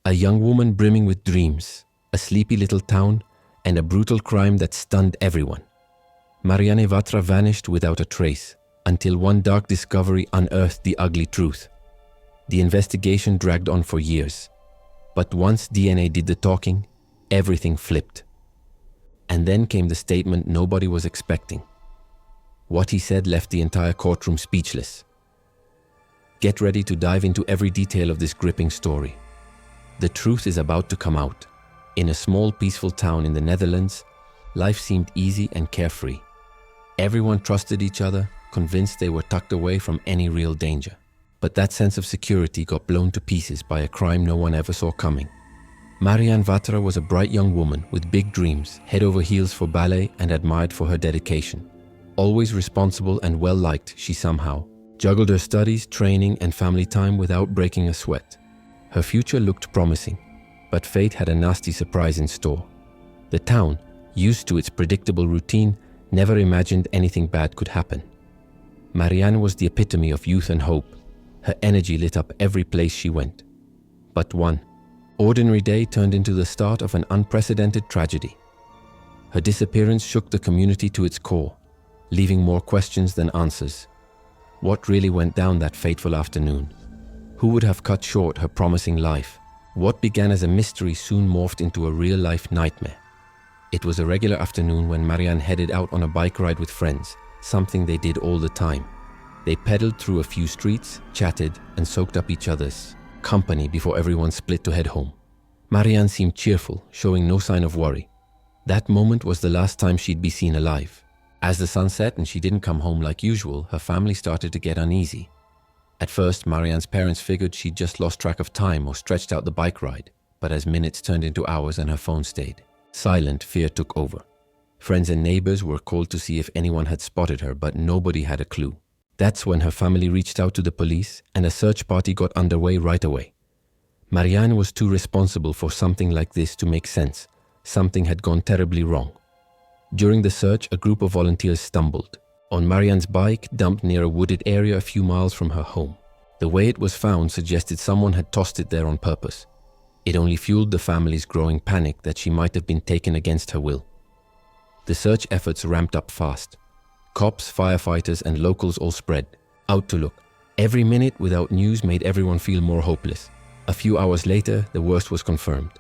A young woman brimming with dreams, a sleepy little town, and a brutal crime that stunned everyone. Marianne Vatra vanished without a trace, until one dark discovery unearthed the ugly truth. The investigation dragged on for years, but once DNA did the talking, everything flipped. And then came the statement nobody was expecting. What he said left the entire courtroom speechless. Get ready to dive into every detail of this gripping story. The truth is about to come out. In a small, peaceful town in the Netherlands, life seemed easy and carefree. Everyone trusted each other, convinced they were tucked away from any real danger. But that sense of security got blown to pieces by a crime no one ever saw coming. Marianne Vatra was a bright young woman with big dreams, head over heels for ballet and admired for her dedication. Always responsible and well-liked, she somehow juggled her studies, training, and family time without breaking a sweat. Her future looked promising, but fate had a nasty surprise in store. The town, used to its predictable routine, never imagined anything bad could happen. Marianne was the epitome of youth and hope. Her energy lit up every place she went. But one ordinary day turned into the start of an unprecedented tragedy. Her disappearance shook the community to its core, leaving more questions than answers. What really went down that fateful afternoon? Who would have cut short her promising life? What began as a mystery soon morphed into a real-life nightmare. It was a regular afternoon when Marianne headed out on a bike ride with friends, something they did all the time. They pedaled through a few streets, chatted, and soaked up each other's company before everyone split to head home. Marianne seemed cheerful, showing no sign of worry. That moment was the last time she'd be seen alive. As the sun set and she didn't come home like usual, her family started to get uneasy. At first, Marianne's parents figured she'd just lost track of time or stretched out the bike ride, but as minutes turned into hours and her phone stayed silent, fear took over. Friends and neighbors were called to see if anyone had spotted her, but nobody had a clue. That's when her family reached out to the police and a search party got underway right away. Marianne was too responsible for something like this to make sense. Something had gone terribly wrong. During the search, a group of volunteers stumbled on Marianne's bike dumped near a wooded area a few miles from her home. The way it was found suggested someone had tossed it there on purpose. It only fueled the family's growing panic that she might have been taken against her will. The search efforts ramped up fast. Cops, firefighters, and locals all spread out to look. Every minute without news made everyone feel more hopeless. A few hours later, the worst was confirmed.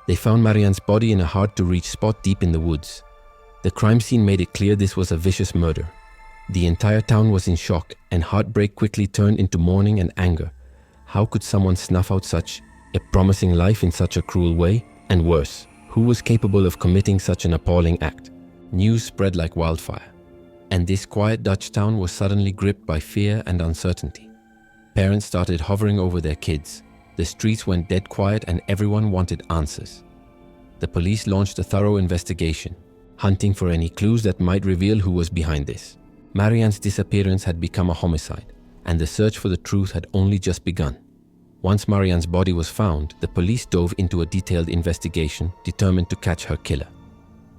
They found Marianne's body in a hard-to-reach spot deep in the woods. The crime scene made it clear this was a vicious murder. The entire town was in shock, and heartbreak quickly turned into mourning and anger. How could someone snuff out such a promising life in such a cruel way? And worse, who was capable of committing such an appalling act? News spread like wildfire, and this quiet Dutch town was suddenly gripped by fear and uncertainty. Parents started hovering over their kids. The streets went dead quiet and everyone wanted answers. The police launched a thorough investigation, hunting for any clues that might reveal who was behind this. Marianne's disappearance had become a homicide, and the search for the truth had only just begun. Once Marianne's body was found, the police dove into a detailed investigation, determined to catch her killer.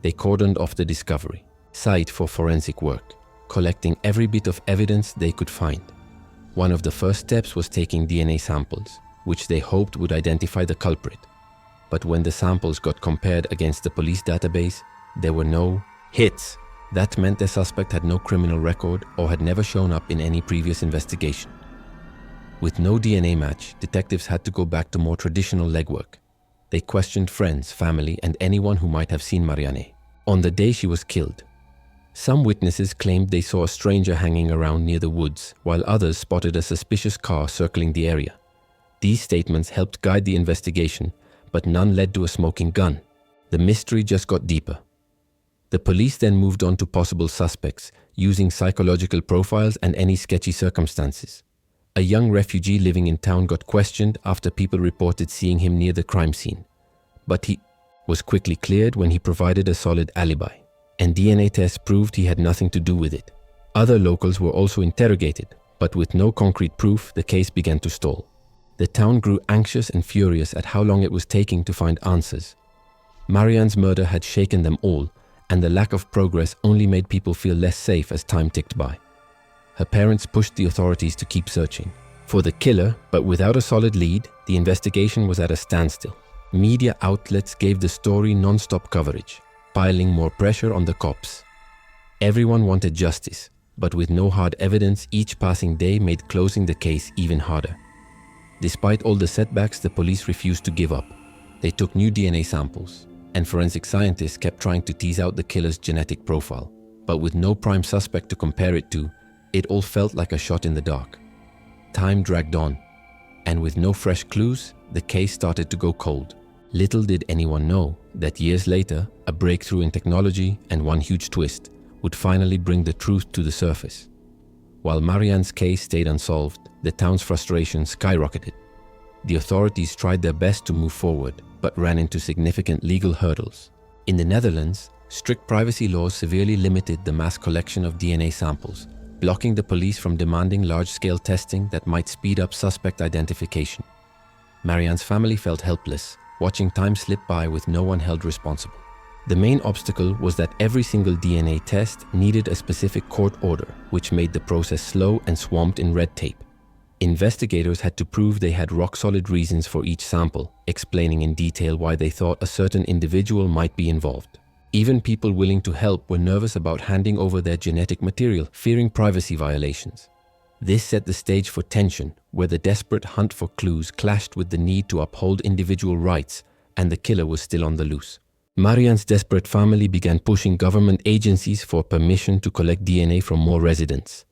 They cordoned off the discovery site for forensic work, collecting every bit of evidence they could find. One of the first steps was taking DNA samples, which they hoped would identify the culprit. But when the samples got compared against the police database, there were no hits. That meant the suspect had no criminal record or had never shown up in any previous investigation. With no DNA match, detectives had to go back to more traditional legwork. They questioned friends, family, and anyone who might have seen Marianne on the day she was killed. Some witnesses claimed they saw a stranger hanging around near the woods, while others spotted a suspicious car circling the area. These statements helped guide the investigation, but none led to a smoking gun. The mystery just got deeper. The police then moved on to possible suspects, using psychological profiles and any sketchy circumstances. A young refugee living in town got questioned after people reported seeing him near the crime scene. But he was quickly cleared when he provided a solid alibi, and DNA tests proved he had nothing to do with it. Other locals were also interrogated, but with no concrete proof, the case began to stall. The town grew anxious and furious at how long it was taking to find answers. Marianne's murder had shaken them all, and the lack of progress only made people feel less safe as time ticked by. Her parents pushed the authorities to keep searching for the killer, but without a solid lead, The investigation was at a standstill. Media outlets gave the story non-stop coverage, piling more pressure on the cops. Everyone wanted justice, but with no hard evidence, each passing day made closing the case even harder. Despite all the setbacks, the police refused to give up. They took new DNA samples, and forensic scientists kept trying to tease out the killer's genetic profile. But with no prime suspect to compare it to, it all felt like a shot in the dark. Time dragged on, and with no fresh clues, the case started to go cold. Little did anyone know that years later, a breakthrough in technology and one huge twist would finally bring the truth to the surface. While Marianne's case stayed unsolved, the town's frustration skyrocketed. The authorities tried their best to move forward, but ran into significant legal hurdles. In the Netherlands, strict privacy laws severely limited the mass collection of DNA samples, blocking the police from demanding large-scale testing that might speed up suspect identification. Marianne's family felt helpless, watching time slip by with no one held responsible. The main obstacle was that every single DNA test needed a specific court order, which made the process slow and swamped in red tape. Investigators had to prove they had rock-solid reasons for each sample, explaining in detail why they thought a certain individual might be involved. Even people willing to help were nervous about handing over their genetic material, fearing privacy violations. This set the stage for tension, where the desperate hunt for clues clashed with the need to uphold individual rights, and the killer was still on the loose. Marianne's desperate family began pushing government agencies for permission to collect DNA from more residents.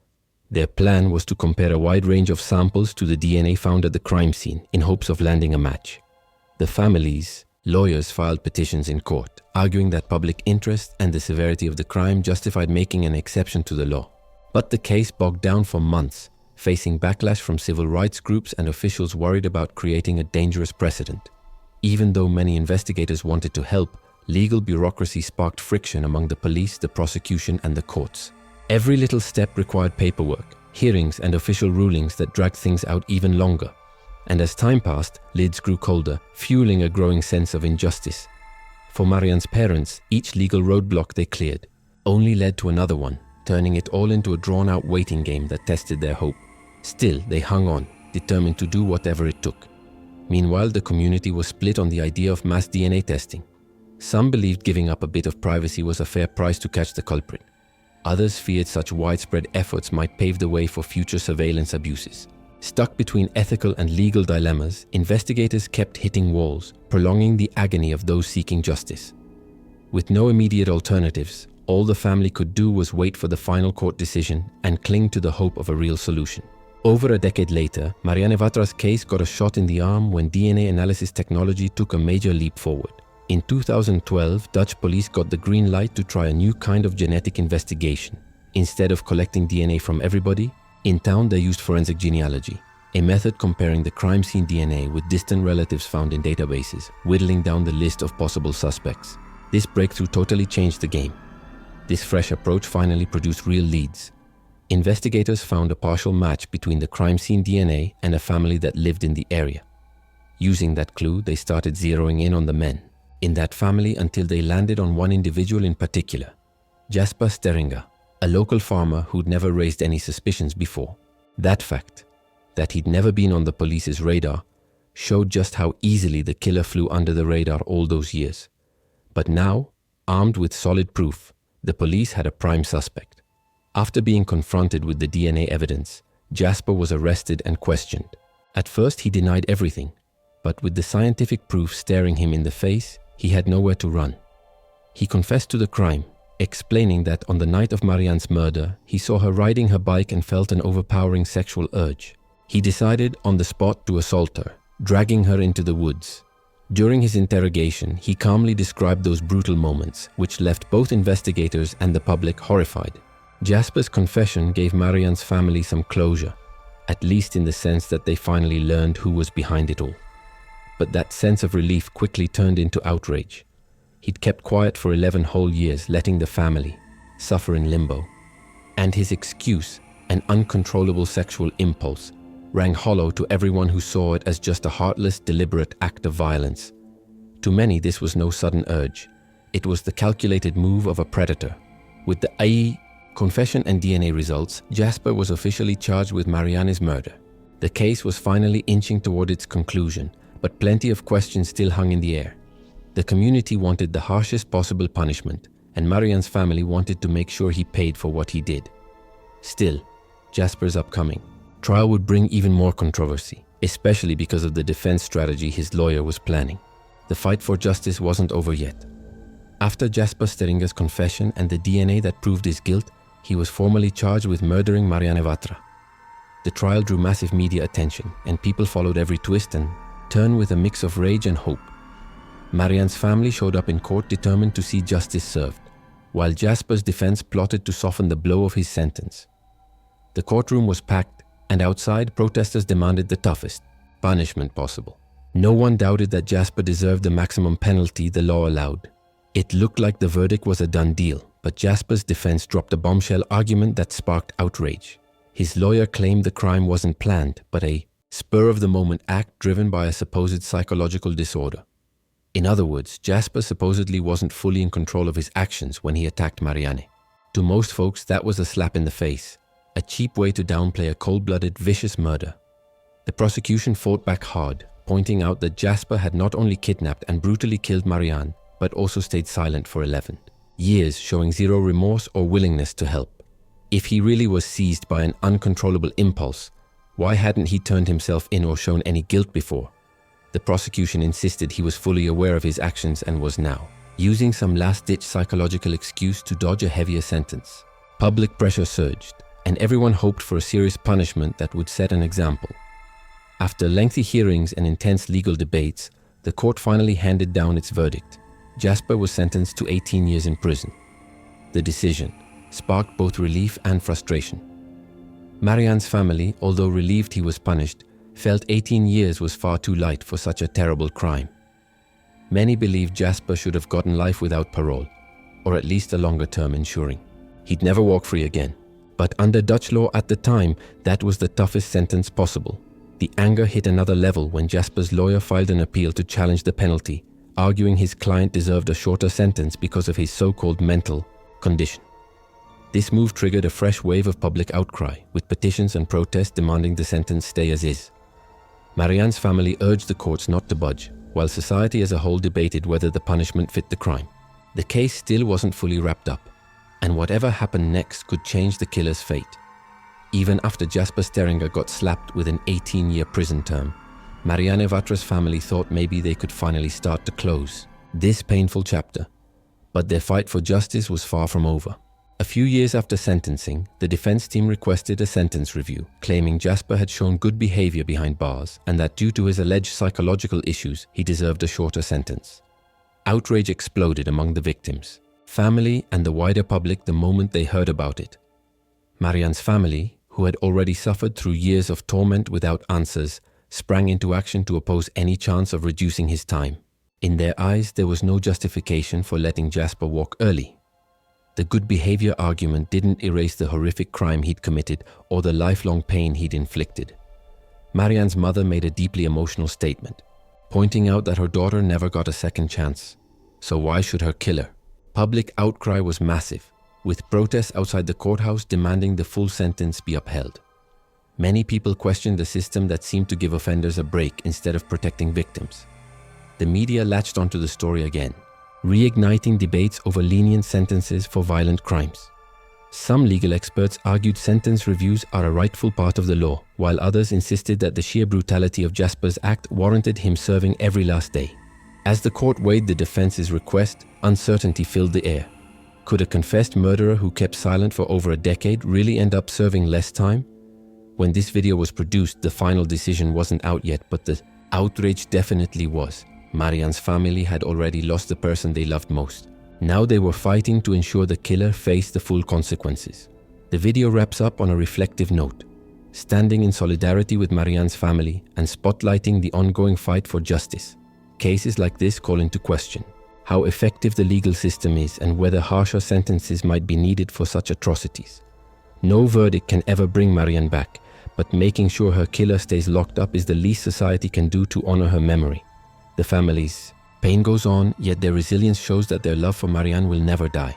Their plan was to compare a wide range of samples to the DNA found at the crime scene in hopes of landing a match. The family's lawyers filed petitions in court, arguing that public interest and the severity of the crime justified making an exception to the law. But the case bogged down for months, facing backlash from civil rights groups and officials worried about creating a dangerous precedent. Even though many investigators wanted to help, legal bureaucracy sparked friction among the police, the prosecution, and the courts. Every little step required paperwork, hearings, and official rulings that dragged things out even longer. And as time passed, lids grew colder, fueling a growing sense of injustice. For Marianne's parents, each legal roadblock they cleared only led to another one, turning it all into a drawn-out waiting game that tested their hope. Still, they hung on, determined to do whatever it took. Meanwhile, the community was split on the idea of mass DNA testing. Some believed giving up a bit of privacy was a fair price to catch the culprit. Others feared such widespread efforts might pave the way for future surveillance abuses. Stuck between ethical and legal dilemmas, investigators kept hitting walls, prolonging the agony of those seeking justice. With no immediate alternatives, all the family could do was wait for the final court decision and cling to the hope of a real solution. Over a decade later, Marianne Vatra's case got a shot in the arm when DNA analysis technology took a major leap forward. In 2012, Dutch police got the green light to try a new kind of genetic investigation. Instead of collecting DNA from everybody, in town they used forensic genealogy, a method comparing the crime scene DNA with distant relatives found in databases, whittling down the list of possible suspects. This breakthrough totally changed the game. This fresh approach finally produced real leads. Investigators found a partial match between the crime scene DNA and a family that lived in the area. Using that clue, they started zeroing in on the men in that family until they landed on one individual in particular, Jasper Steringa, a local farmer who'd never raised any suspicions before. That fact, that he'd never been on the police's radar, showed just how easily the killer flew under the radar all those years. But now, armed with solid proof, the police had a prime suspect. After being confronted with the DNA evidence, Jasper was arrested and questioned. At first he denied everything, but with the scientific proof staring him in the face, he had nowhere to run. He confessed to the crime, explaining that on the night of Marianne's murder, he saw her riding her bike and felt an overpowering sexual urge. He decided on the spot to assault her, dragging her into the woods. During his interrogation, he calmly described those brutal moments, which left both investigators and the public horrified. Jasper's confession gave Marianne's family some closure, at least in the sense that they finally learned who was behind it all. But that sense of relief quickly turned into outrage. He'd kept quiet for 11 whole years, letting the family suffer in limbo. And his excuse, an uncontrollable sexual impulse, rang hollow to everyone who saw it as just a heartless, deliberate act of violence. To many, this was no sudden urge. It was the calculated move of a predator. With the AI confession and DNA results, Jasper was officially charged with Marianne's murder. The case was finally inching toward its conclusion, but plenty of questions still hung in the air. The community wanted the harshest possible punishment, and Marianne's family wanted to make sure he paid for what he did. Still, Jasper's upcoming trial would bring even more controversy, especially because of the defense strategy his lawyer was planning. The fight for justice wasn't over yet. After Jasper Steringa's confession and the DNA that proved his guilt, he was formally charged with murdering Marianne Vatra. The trial drew massive media attention, and people followed every twist and turn with a mix of rage and hope. Marianne's family showed up in court determined to see justice served, while Jasper's defense plotted to soften the blow of his sentence. The courtroom was packed, and outside, protesters demanded the toughest punishment possible. No one doubted that Jasper deserved the maximum penalty the law allowed. It looked like the verdict was a done deal, but Jasper's defense dropped a bombshell argument that sparked outrage. His lawyer claimed the crime wasn't planned, but a spur-of-the-moment act driven by a supposed psychological disorder. In other words, Jasper supposedly wasn't fully in control of his actions when he attacked Marianne. To most folks, that was a slap in the face, a cheap way to downplay a cold-blooded, vicious murder. The prosecution fought back hard, pointing out that Jasper had not only kidnapped and brutally killed Marianne, but also stayed silent for 11 years, showing zero remorse or willingness to help. If he really was seized by an uncontrollable impulse, why hadn't he turned himself in or shown any guilt before? The prosecution insisted he was fully aware of his actions and was now using some last-ditch psychological excuse to dodge a heavier sentence. Public pressure surged, and everyone hoped for a serious punishment that would set an example. After lengthy hearings and intense legal debates, the court finally handed down its verdict. Jasper was sentenced to 18 years in prison. The decision sparked both relief and frustration. Marianne's family, although relieved he was punished, felt 18 years was far too light for such a terrible crime. Many believed Jasper should have gotten life without parole, or at least a longer term ensuring he'd never walk free again. But under Dutch law at the time, that was the toughest sentence possible. The anger hit another level when Jasper's lawyer filed an appeal to challenge the penalty, arguing his client deserved a shorter sentence because of his so-called mental condition. This move triggered a fresh wave of public outcry, with petitions and protests demanding the sentence stay as is. Marianne's family urged the courts not to budge, while society as a whole debated whether the punishment fit the crime. The case still wasn't fully wrapped up, and whatever happened next could change the killer's fate. Even after Jasper Steringa got slapped with an 18-year prison term, Marianne Vatra's family thought maybe they could finally start to close this painful chapter. But their fight for justice was far from over. A few years after sentencing, the defense team requested a sentence review, claiming Jasper had shown good behavior behind bars and that due to his alleged psychological issues, he deserved a shorter sentence. Outrage exploded among the victims, family, and the wider public the moment they heard about it. Marianne's family, who had already suffered through years of torment without answers, sprang into action to oppose any chance of reducing his time. In their eyes, there was no justification for letting Jasper walk early. The good behavior argument didn't erase the horrific crime he'd committed or the lifelong pain he'd inflicted. Marianne's mother made a deeply emotional statement, pointing out that her daughter never got a second chance. So why should her killer? Public outcry was massive, with protests outside the courthouse demanding the full sentence be upheld. Many people questioned the system that seemed to give offenders a break instead of protecting victims. The media latched onto the story again, reigniting debates over lenient sentences for violent crimes. Some legal experts argued sentence reviews are a rightful part of the law, while others insisted that the sheer brutality of Jasper's act warranted him serving every last day. As the court weighed the defense's request, uncertainty filled the air. Could a confessed murderer who kept silent for over a decade really end up serving less time? When this video was produced, the final decision wasn't out yet, but the outrage definitely was. Marianne's family had already lost the person they loved most. Now they were fighting to ensure the killer faced the full consequences. The video wraps up on a reflective note, standing in solidarity with Marianne's family and spotlighting the ongoing fight for justice. Cases like this call into question how effective the legal system is and whether harsher sentences might be needed for such atrocities. No verdict can ever bring Marianne back, but making sure her killer stays locked up is the least society can do to honor her memory. The family's pain goes on, yet their resilience shows that their love for Marianne will never die.